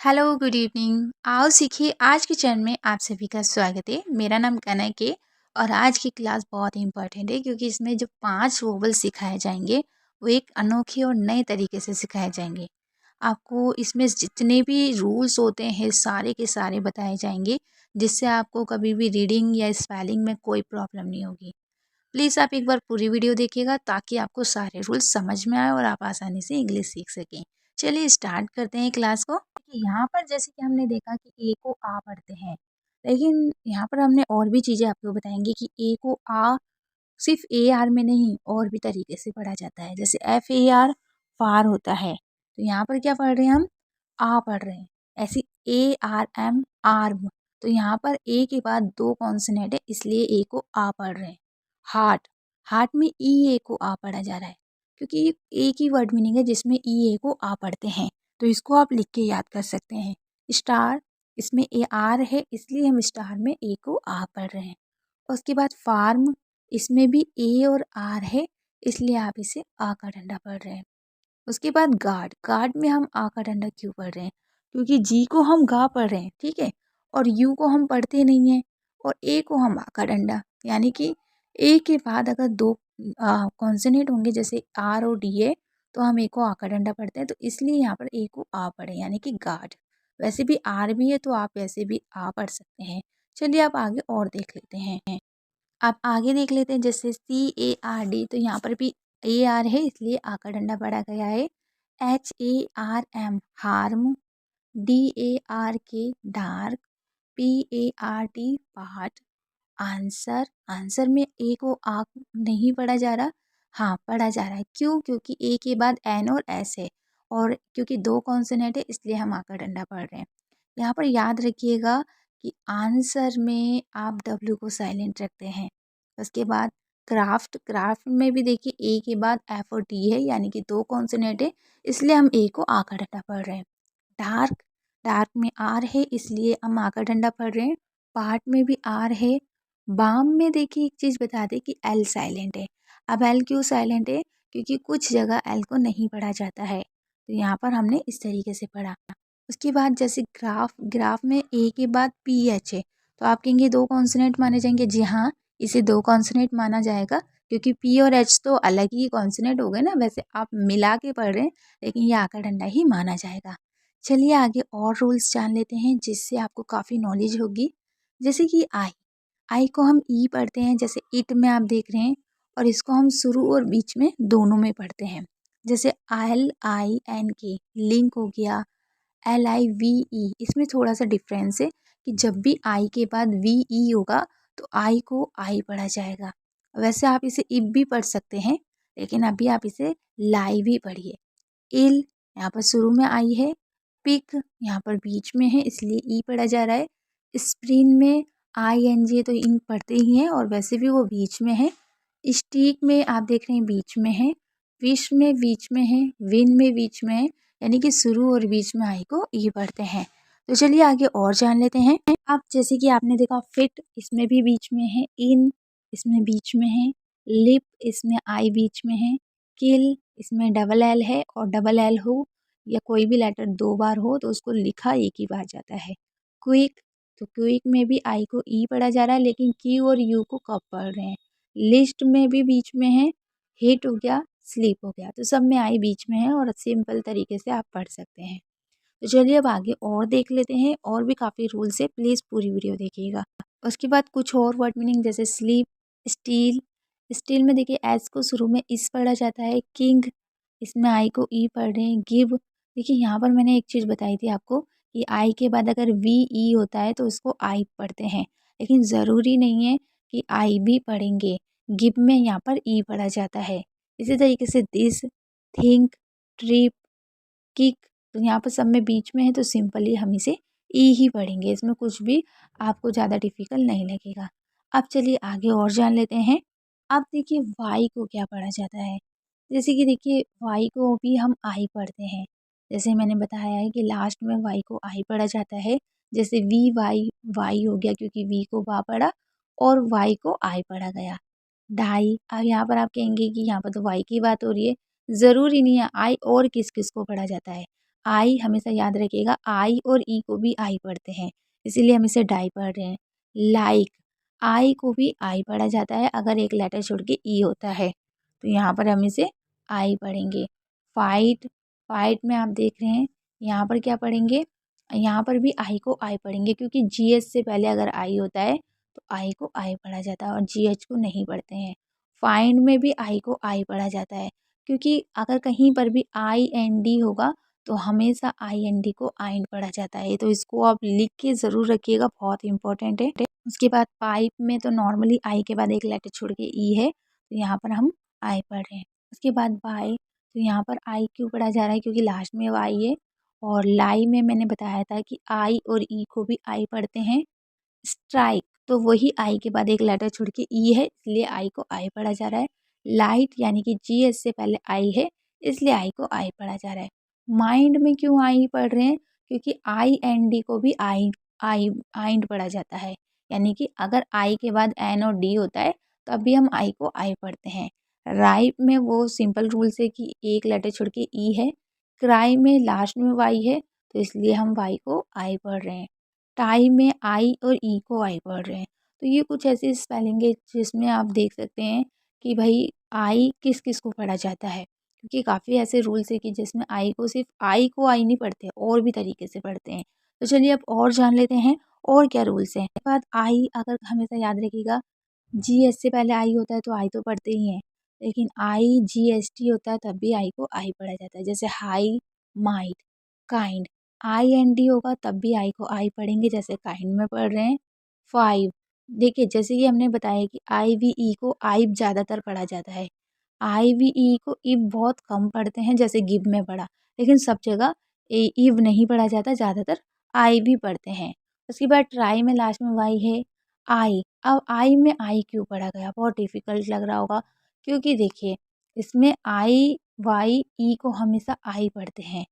Hello, good evening. आओ सीखिए आज के चरण में आप सभी का स्वागत है। मेरा नाम कनक है और आज की क्लास बहुत ही इम्पोर्टेंट है क्योंकि इसमें जो 5 वोवल सिखाए जाएंगे वो एक अनोखे और नए तरीके से सिखाए जाएंगे। आपको इसमें जितने भी रूल्स होते हैं सारे के सारे बताए जाएंगे, जिससे आपको कभी भी रीडिंग या स्पेलिंग में कोई प्रॉब्लम नहीं होगी। प्लीज़ आप एक बार पूरी वीडियो देखिएगा ताकि आपको सारे रूल्स समझ में आए और आप आसानी से इंग्लिश सीख सकें। चलिए स्टार्ट करते हैं क्लास को। देखिए यहाँ पर जैसे कि हमने देखा कि ए को आ पढ़ते हैं, लेकिन यहाँ पर हमने और भी चीज़ें आपको बताएंगे कि ए को आ सिर्फ ए आर में नहीं और भी तरीके से पढ़ा जाता है। जैसे एफ ए आर फार होता है, तो यहाँ पर क्या पढ़ रहे हैं हम? आ पढ़ रहे हैं। ऐसे ए आर एम आर्म, तो यहाँ पर ए के बाद 2 कॉन्सोनेंट है इसलिए ए को आ पढ़ रहे हैं। हार्ट, हार्ट में ई ए को आ पढ़ा जा रहा है क्योंकि ये एक ही वर्ड मीनिंग है जिसमें ई ए को आ पढ़ते हैं, तो इसको आप लिख के याद कर सकते हैं। स्टार, इसमें ए आर है इसलिए हम स्टार में ए को आ पढ़ रहे हैं। उसके बाद फार्म, इसमें भी ए और आर है इसलिए आप इसे आ का डंडा पढ़ रहे हैं। उसके बाद गार्ड, गार्ड में हम आ का डंडा क्यों पढ़ रहे हैं? क्योंकि जी को हम गा पढ़ रहे हैं, ठीक है, और यू को हम पढ़ते नहीं हैं, और ए को हम आ का डंडा, यानी कि ए के बाद अगर 2 कॉन्सोनेंट होंगे जैसे आर और डी है तो हम ए को आ का डंडा पढ़ते हैं, तो इसलिए यहाँ पर ए को आ पढ़े यानी कि गार्ड। वैसे भी आर भी है तो आप वैसे भी आ पढ़ सकते हैं। चलिए आप आगे और देख लेते हैं। आप आगे देख लेते हैं जैसे सी ए आर डी, तो यहाँ पर भी ए आर है इसलिए आ का डंडा पढ़ा गया है। H A R M harm, D A R K dark, P A R T part, answer, answer में ए को आ नहीं पढ़ा जा रहा, हाँ पढ़ा जा रहा है। क्यों? क्योंकि ए के बाद एन और एस है और क्योंकि 2 कॉन्सोनेंट है इसलिए हम आ का डंडा पढ़ रहे हैं। यहाँ पर याद रखिएगा कि आंसर में आप डब्ल्यू को साइलेंट रखते हैं। उसके बाद क्राफ्ट, क्राफ्ट में भी देखिए ए के बाद एफ और टी है यानी कि 2 कॉन्सोनेंट है इसलिए हम ए को आ का डंडा पढ़ रहे हैं। डार्क, डार्क में आर है इसलिए हम आ का डंडा पढ़ रहे हैं। पार्ट में भी आर है। बाम में देखिए एक चीज़ बता दें कि एल साइलेंट है। अब एल क्यों साइलेंट है? क्योंकि कुछ जगह एल को नहीं पढ़ा जाता है, तो यहाँ पर हमने इस तरीके से पढ़ा। उसके बाद जैसे ग्राफ, ग्राफ में ए के बाद पी एच है तो आप कहेंगे 2 कॉन्सोनेंट माने जाएंगे। जी हाँ, इसे 2 कॉन्सोनेंट माना जाएगा क्योंकि पी और एच तो अलग ही कॉन्सोनेंट हो गए ना, वैसे आप मिला के पढ़ रहे हैं लेकिन ये आका डंडा ही माना जाएगा। चलिए आगे और रूल्स जान लेते हैं जिससे आपको काफ़ी नॉलेज होगी। जैसे कि आई, आई को हम ई पढ़ते हैं जैसे इट में आप देख रहे हैं, और इसको हम शुरू और बीच में दोनों में पढ़ते हैं। जैसे एल आई एन के लिंक हो गया, एल आई वी ई, इसमें थोड़ा सा डिफरेंस है कि जब भी आई के बाद वी ई होगा तो आई को आई पढ़ा जाएगा। वैसे आप इसे इब भी पढ़ सकते हैं लेकिन अभी आप इसे लाई भी पढ़िए। इल, यहाँ पर शुरू में आई है। पिक यहाँ पर बीच में है इसलिए ई पढ़ा जा रहा है। स्प्रिन में आई एन जी तो इन पढ़ते ही हैं और वैसे भी वो बीच में है। स्टीक में आप देख रहे हैं बीच में है। विश में बीच में है। विन में बीच में है, यानी कि शुरू और बीच में आई को ई पढ़ते हैं। तो चलिए आगे और जान लेते हैं। अब जैसे कि आपने देखा फिट, इसमें भी बीच में है। इन, इसमें बीच में है। लिप, इसमें आई बीच में है। किल, इसमें डबल एल है और डबल एल हो या कोई भी लेटर 2 बार हो तो उसको लिखा एक ही बार जाता है। क्विक, तो क्विक में भी आई को ई पढ़ा जा रहा है लेकिन क्यू और यू को कब पढ़ रहे हैं। लिस्ट में भी बीच में है। हिट हो गया, स्लीप हो गया, तो सब में आई बीच में है और सिंपल तरीके से आप पढ़ सकते हैं। तो चलिए अब आगे और देख लेते हैं, और भी काफ़ी रूल्स है, प्लीज़ पूरी वीडियो देखिएगा। उसके बाद कुछ और वर्ड मीनिंग जैसे स्लीप, स्टील, स्टील में देखिए एस को शुरू में इस पढ़ा जाता है। किंग, इसमें आई को ई पढ़ रहे हैं। गिव, देखिए यहाँ पर मैंने एक चीज़ बताई थी आपको कि आई के बाद अगर वी ई होता है तो उसको आई पढ़ते हैं, लेकिन ज़रूरी नहीं है कि आई भी पढ़ेंगे। गिव में यहाँ पर ई पढ़ा जाता है। इसी तरीके से दिस, थिंक, ट्रिप, किक, तो यहाँ पर सब में बीच में है तो सिंपली हम इसे ई ही पढ़ेंगे, इसमें कुछ भी आपको ज़्यादा डिफ़िकल्ट नहीं लगेगा। अब चलिए आगे और जान लेते हैं। अब देखिए वाई को क्या पढ़ा जाता है। जैसे कि देखिए वाई को भी हम आई पढ़ते हैं, जैसे मैंने बताया है कि लास्ट में वाई को आई पढ़ा जाता है। जैसे वी वाई, वाई हो गया क्योंकि वी को वा पढ़ा और वाई को आई पढ़ा गया। ढाई, अब यहाँ पर आप कहेंगे कि यहाँ पर तो वाई की बात हो रही है, ज़रूरी नहीं है, आई और किस किस को पढ़ा जाता है। आई हमेशा याद रखिएगा, आई और ई को भी आई पढ़ते हैं, इसीलिए हम इसे डाई पढ़ रहे हैं। लाइक, आई को भी आई पढ़ा जाता है अगर एक लेटर छोड़ के ई होता है, तो यहाँ पर हम इसे आई पढ़ेंगे। फाइट, फाइट में आप देख रहे हैं यहाँ पर क्या पढ़ेंगे, यहाँ पर भी आई को आई पढ़ेंगे, क्योंकि जीएच से पहले अगर आई होता है तो आई को आई पढ़ा जाता है और जीएच को नहीं पढ़ते हैं। फाइंड में भी आई को आई पढ़ा जाता है, क्योंकि अगर कहीं पर भी आई एन डी होगा तो हमेशा आई एन डी को आइन पढ़ा जाता है, तो इसको आप लिख के ज़रूर रखिएगा, बहुत इंपॉर्टेंट है। उसके बाद पाइप में तो नॉर्मली आई के बाद एक लेटर छोड़ के ई है, तो यहाँ पर हम आई पढ़ रहे हैं। उसके बाद बाय, तो यहाँ पर आई क्यों पढ़ा जा रहा है, क्योंकि लास्ट में वाई है। और लाई में मैंने बताया था कि आई और ई को भी आई पढ़ते हैं। स्ट्राइक, तो वही आई के बाद एक लेटर छोड़ के ई है, इसलिए आई को आई पढ़ा जा रहा है। लाइट यानी कि जी एस से पहले आई है, इसलिए आई को आई पढ़ा जा रहा है। माइंड में क्यों आई पढ़ रहे हैं, क्योंकि आई एन डी को भी आई आई आइंड पढ़ा जाता है, यानी कि अगर आई के बाद एन और डी होता है तब भी हम आई को आई पढ़ते हैं। राइट में वो सिंपल रूल से कि एक लेटर छोड़ के ई है। क्राई में लास्ट में वाई है, तो इसलिए हम वाई को आई पढ़ रहे हैं। टाई में आई और ई को आई पढ़ रहे हैं। तो ये कुछ ऐसी स्पेलिंग है जिसमें आप देख सकते हैं कि भाई आई किस किस को पढ़ा जाता है, क्योंकि काफ़ी ऐसे रूल्स है कि जिसमें आई को सिर्फ आई को आई नहीं पढ़ते, और भी तरीके से पढ़ते हैं। तो चलिए अब और जान लेते हैं और क्या रूल्स हैं। उसके बाद आई अगर हमेशा याद रखिएगा, जी एस से पहले आई होता है तो आई तो पढ़ते ही हैं, लेकिन आई जी एस टी होता है तब भी आई को आई पढ़ा जाता है। जैसे high, might, kind, I N D होगा तब भी आई को आई पढ़ेंगे, जैसे काइंड में पढ़ रहे हैं। फाइव, देखिए जैसे कि हमने बताया कि आई वी ई को आई ज़्यादातर पढ़ा जाता है, आई वी ई को इव बहुत कम पढ़ते हैं, जैसे गिव में पढ़ा, लेकिन सब जगह इव नहीं पढ़ा जाता, ज़्यादातर आई भी पढ़ते हैं। उसके बाद ट्राई में लास्ट में वाई है। आई, अब आई में आई क्यों पढ़ा गया, बहुत डिफिकल्ट लग रहा होगा, क्योंकि देखिए इसमें आई वाई ई को हमेशा आई पढ़ते हैं,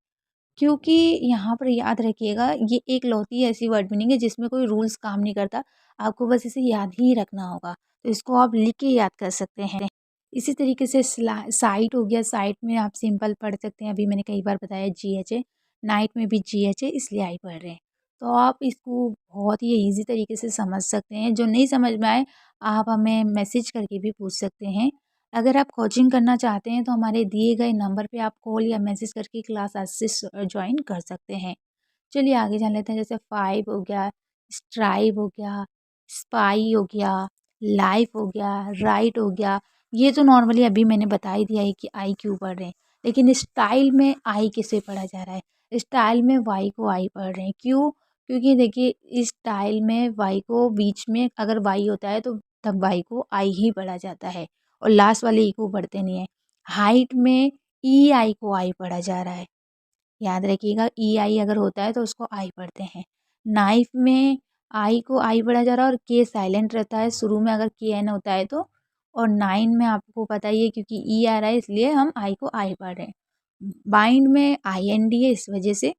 क्योंकि यहाँ पर याद रखिएगा ये एक लौती ऐसी वर्ड मीनिंग है जिसमें कोई रूल्स काम नहीं करता, आपको बस इसे याद ही रखना होगा, तो इसको आप लिख के याद कर सकते हैं। इसी तरीके से साइट हो गया, साइट में आप सिंपल पढ़ सकते हैं, अभी मैंने कई बार बताया जी एच है। नाइट में भी जी एच है, इसलिए आई पढ़ रहे हैं। तो आप इसको बहुत ही ईजी तरीके से समझ सकते हैं। जो नहीं समझ में आए आप हमें मैसेज करके भी पूछ सकते हैं। अगर आप कोचिंग करना चाहते हैं तो हमारे दिए गए नंबर पे आप कॉल या मैसेज करके क्लास आज से ज्वाइन कर सकते हैं। चलिए आगे जान लेते हैं। जैसे फाइव हो गया, स्ट्राइव हो गया, स्पाई हो गया, लाइफ हो गया, राइट हो गया, ये तो नॉर्मली अभी मैंने बता ही दिया है कि आई क्यों पढ़ रहे हैं। लेकिन स्टाइल में आई किसे पढ़ा जा रहा है, स्टाइल में वाई को आई पढ़ रहे हैं। क्यों, क्योंकि देखिए इस स्टाइल में वाई को बीच में अगर वाई होता है तो तब वाई को आई ही पढ़ा जाता है, और लास्ट वाले ई को पढ़ते नहीं है। हाइट में ई आई को आई पढ़ा जा रहा है, याद रखिएगा ई आई अगर होता है तो उसको आई पढ़ते हैं। नाइफ में आई को आई पढ़ा जा रहा है और के साइलेंट रहता है शुरू में अगर के एन होता है तो। और नाइन में आपको पता ही है क्योंकि ई आ रहा है इसलिए हम आई को आई पढ़ रहे हैं। बाइंड में आई एन डी है इस वजह से।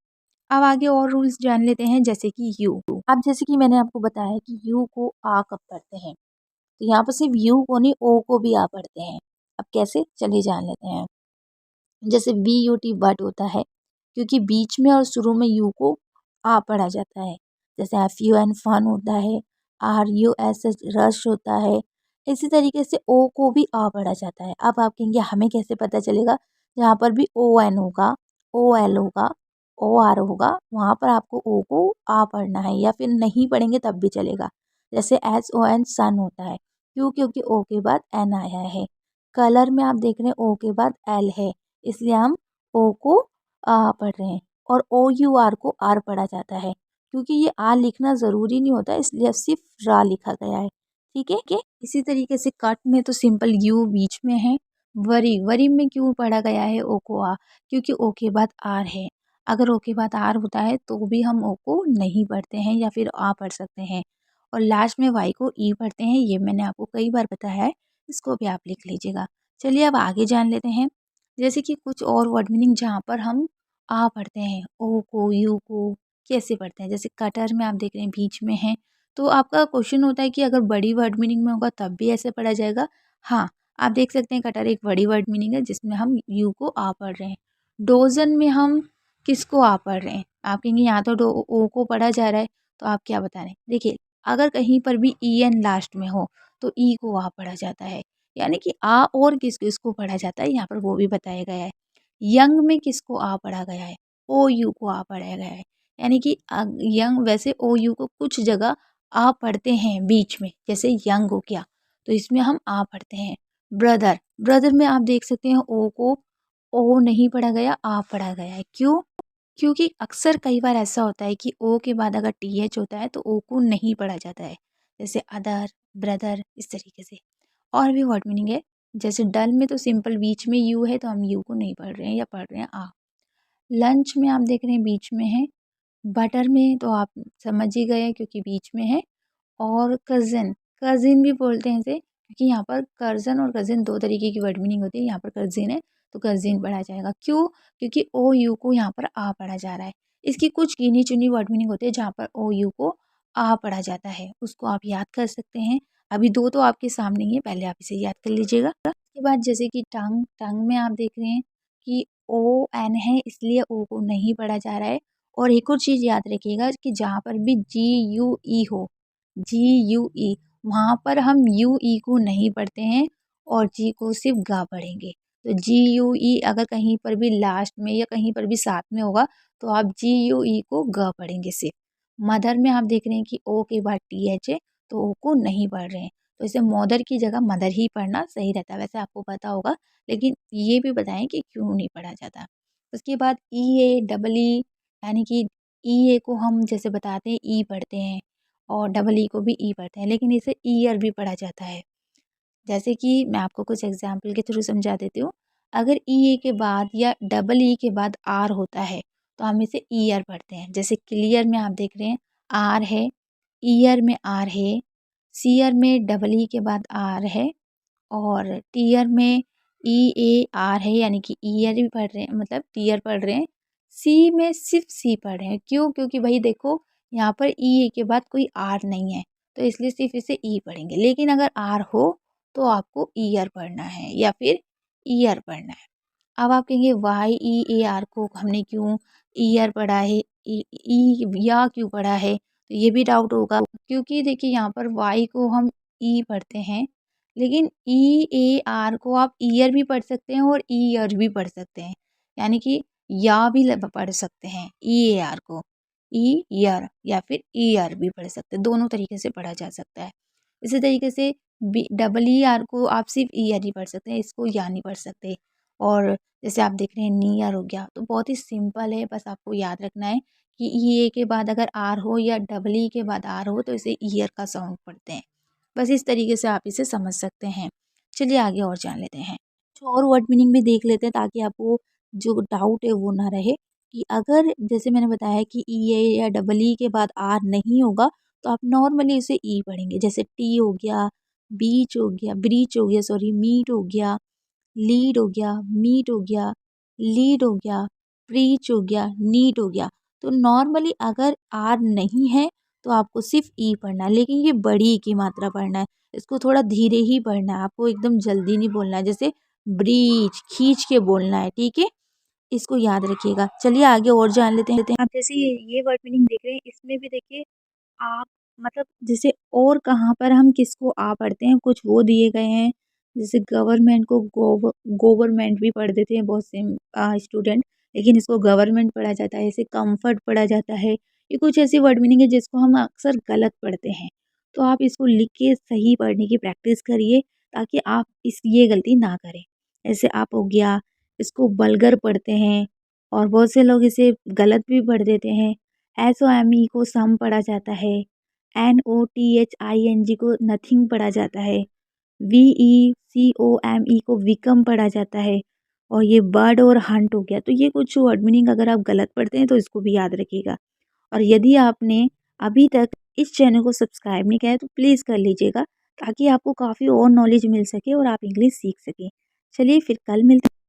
अब आगे और रूल्स जान लेते हैं, जैसे कि यू। अब जैसे कि मैंने आपको बताया कि यू को आ कब पढ़ते हैं, तो यहाँ पर सिर्फ यू को नहीं ओ को भी आ पढ़ते हैं। अब कैसे, चलिए जान लेते हैं। जैसे बी यू टी बट होता है, क्योंकि बीच में और शुरू में यू को आ पढ़ा जाता है। जैसे एफ यू एन फन होता है, R U S H rush होता है। इसी तरीके से ओ को भी आ पढ़ा जाता है। अब आप कहेंगे हमें कैसे पता चलेगा, जहाँ पर भी ओ एन होगा, ओ एल होगा, ओ आर होगा, वहाँ पर आपको ओ को आ पढ़ना है, या फिर नहीं पढ़ेंगे तब भी चलेगा। जैसे एस ओ एन सन होता है, क्यों, क्योंकि ओ के बाद एन आया है। कलर में आप देख रहे हैं ओ के बाद एल है, इसलिए हम ओ को आ पढ़ रहे हैं। और ओ यू आर को आर पढ़ा जाता है, क्योंकि ये आ लिखना ज़रूरी नहीं होता, इसलिए सिर्फ रा लिखा गया है। ठीक है। इसी तरीके से कट में तो सिंपल यू बीच में है। वरी, वरी में क्यों पढ़ा गया है ओ को आ, क्योंकि ओ के बाद आर है। अगर ओ के बाद आर होता है तो भी हम ओ को नहीं पढ़ते हैं या फिर आ पढ़ सकते हैं। और लास्ट में वाई को ई पढ़ते हैं, ये मैंने आपको कई बार बताया है, इसको भी आप लिख लीजिएगा। चलिए अब आगे जान लेते हैं। जैसे कि कुछ और वर्ड मीनिंग जहाँ पर हम आ पढ़ते हैं, ओ को यू को कैसे पढ़ते हैं। जैसे कटर में आप देख रहे हैं बीच में है, तो आपका क्वेश्चन होता है कि अगर बड़ी वर्ड मीनिंग में होगा तब भी ऐसे पढ़ा जाएगा। हाँ, आप देख सकते हैं कटर एक बड़ी वर्ड मीनिंग है जिसमें हम यू को आ पढ़ रहे हैं। डोजन में हम किसको आ पढ़ रहे हैं। आप कहेंगे यहाँ तो ओ को पढ़ा जा रहा है, तो आप क्या बता रहे हैं? देखिए, अगर कहीं पर भी ई एन लास्ट में हो तो ई को आ पढ़ा जाता है, यानी कि आ और किस किसको पढ़ा जाता है यहाँ पर वो भी बताया गया है। यंग में किसको आ पढ़ा गया है? ओ यू को आ पढ़ाया गया है, यानी कि यंग, वैसे ओ यू को कुछ जगह आ पढ़ते हैं बीच में, जैसे यंग हो गया तो इसमें हम आ पढ़ते हैं। ब्रदर, ब्रदर में आप देख सकते हैं ओ को ओ नहीं पढ़ा गया, आ पढ़ा गया है। क्यों? क्योंकि अक्सर कई बार ऐसा होता है कि ओ के बाद अगर टी एच होता है तो ओ को नहीं पढ़ा जाता है, जैसे अदर, ब्रदर, इस तरीके से। और भी वर्ड मीनिंग है, जैसे डल में तो सिंपल बीच में यू है तो हम यू को नहीं पढ़ रहे हैं या पढ़ रहे हैं आ। लंच में आप देख रहे हैं बीच में है। बटर में तो आप समझ ही गए क्योंकि बीच में है। और कज़िन, कज़िन भी बोलते हैं इसे, क्योंकि यहाँ पर कर्ज़न और कज़िन दो तरीके की वर्ड मीनिंग होती है। यहाँ पर कज़िन है तो कज़िन पढ़ा जाएगा। क्यों? क्योंकि ओ यू को यहाँ पर आ पढ़ा जा रहा है। इसकी कुछ गिनी चुनी वर्ड मीनिंग होती है जहाँ पर ओ यू को आ पढ़ा जाता है, उसको आप याद कर सकते हैं। अभी दो तो आपके सामने ही है, पहले आप इसे याद कर लीजिएगा। उसके बाद जैसे कि टंग, टंग में आप देख रहे हैं कि ओ एन है इसलिए ओ को नहीं पढ़ा जा रहा है। और एक और चीज़ याद रखिएगा कि जहाँ पर भी जी यू ई हो, जी यू ई, वहाँ पर हम यू ई को नहीं पढ़ते हैं और जी को सिर्फ गा पढ़ेंगे। तो जी यू ई अगर कहीं पर भी लास्ट में या कहीं पर भी साथ में होगा तो आप जी यू ई को ग पढ़ेंगे सिर्फ। मदर में आप देख रहे हैं कि ओ के बाद टी एच है तो ओ को नहीं पढ़ रहे हैं, तो इसे मदर की जगह मदर ही पढ़ना सही रहता है। वैसे आपको पता होगा, लेकिन ये भी बताएं कि क्यों नहीं पढ़ा जाता। उसके बाद ई ए डबल ई, यानी कि ई ए को हम जैसे बताते हैं ई पढ़ते हैं और डबल ई को भी ई पढ़ते हैं, लेकिन इसे ईयर भी पढ़ा जाता है। जैसे कि मैं आपको कुछ एग्जाम्पल के थ्रू समझा देती हूँ। अगर ई ए के बाद या डबल ई के बाद आर होता है तो हम इसे ईयर पढ़ते हैं। जैसे क्लियर में आप देख रहे हैं आर है, ईयर में आर है, सीयर में डबल ई के बाद आर है और टीयर में ई ए आर है, यानी कि ईयर भी पढ़ रहे हैं, मतलब टीयर पढ़ रहे हैं। सी में सिर्फ सी पढ़ रहे हैं। क्यों? क्योंकि भाई देखो यहाँ पर ई ए के बाद कोई आर नहीं है तो इसलिए सिर्फ इसे ई पढ़ेंगे, लेकिन अगर आर हो तो आपको ईयर पढ़ना है या फिर ईयर पढ़ना है। अब आप कहेंगे वाई ई ए आर को हमने क्यों ईयर पढ़ा है, या क्यों पढ़ा है, तो ये भी डाउट होगा। क्योंकि देखिए यहाँ पर वाई को हम ई पढ़ते हैं, लेकिन ई ए आर को आप ईयर भी पढ़ सकते हैं और ईयर भी पढ़ सकते हैं, यानी कि या भी पढ़ सकते हैं ई ए आर को, ई ईयर या फिर ईयर भी पढ़ सकते हैं, दोनों तरीके से पढ़ा जा सकता है। इसी तरीके से डबल ई आर को आप सिर्फ ईयर ही पढ़ सकते हैं, इसको या नहीं पढ़ सकते। और जैसे आप देख रहे हैं नियर हो गया, तो बहुत ही सिंपल है, बस आपको याद रखना है कि ई ए के बाद अगर आर हो या डबल ई के बाद आर हो तो इसे ईयर का साउंड पढ़ते हैं। बस इस तरीके से आप इसे समझ सकते हैं। चलिए आगे और जान लेते हैं, कुछ और वर्ड मीनिंग भी देख लेते हैं ताकि आपको जो डाउट है वो ना रहे। कि अगर जैसे मैंने बताया कि ई ए या डबल ई के बाद आर नहीं होगा तो आप नॉर्मली उसे ई पढ़ेंगे। जैसे टी हो गया, बीच हो गया, ब्रीच हो गया, सॉरी मीट हो गया, लीड हो गया, मीट हो गया, लीड हो गया, प्रीच हो गया, नीट हो गया। तो नॉर्मली अगर आर नहीं है तो आपको सिर्फ ई पढ़ना है, लेकिन ये बड़ी की मात्रा पढ़ना है, इसको थोड़ा धीरे ही पढ़ना है, आपको एकदम जल्दी नहीं बोलना है। जैसे ब्रीच खींच के बोलना है, ठीक है, इसको याद रखिएगा। चलिए आगे और जान लेते हैं। आप जैसे ये वर्ड मीनिंग देख रहे हैं, इसमें भी देखिए आप, मतलब जैसे और कहाँ पर हम किसको आ पढ़ते हैं, कुछ वो दिए गए हैं। जैसे गवर्नमेंट को गवर्नमेंट भी पढ़ देते हैं बहुत से स्टूडेंट, लेकिन इसको गवर्नमेंट पढ़ा जाता है। ऐसे कंफर्ट पढ़ा जाता है। ये कुछ ऐसी वर्ड मीनिंग है जिसको हम अक्सर गलत पढ़ते हैं, तो आप इसको लिख के सही पढ़ने की प्रैक्टिस करिए ताकि आप ये गलती ना करें। ऐसे आप हो गया, इसको बल्गर पढ़ते हैं और बहुत से लोग इसे गलत भी पढ़ देते हैं। एस ओ एम ई को सम पढ़ा जाता है, N O T H I N G को नथिंग पढ़ा जाता है, वी ई सी ओ एम ई को विकम पढ़ा जाता है। और ये बर्ड और हंट हो गया। तो ये कुछ वर्ड मीनिंग अगर आप गलत पढ़ते हैं तो इसको भी याद रखिएगा। और यदि आपने अभी तक इस चैनल को सब्सक्राइब नहीं किया है तो प्लीज़ कर लीजिएगा ताकि आपको काफ़ी और नॉलेज मिल सके और आप इंग्लिश सीख सकें। चलिए फिर कल मिलते हैं।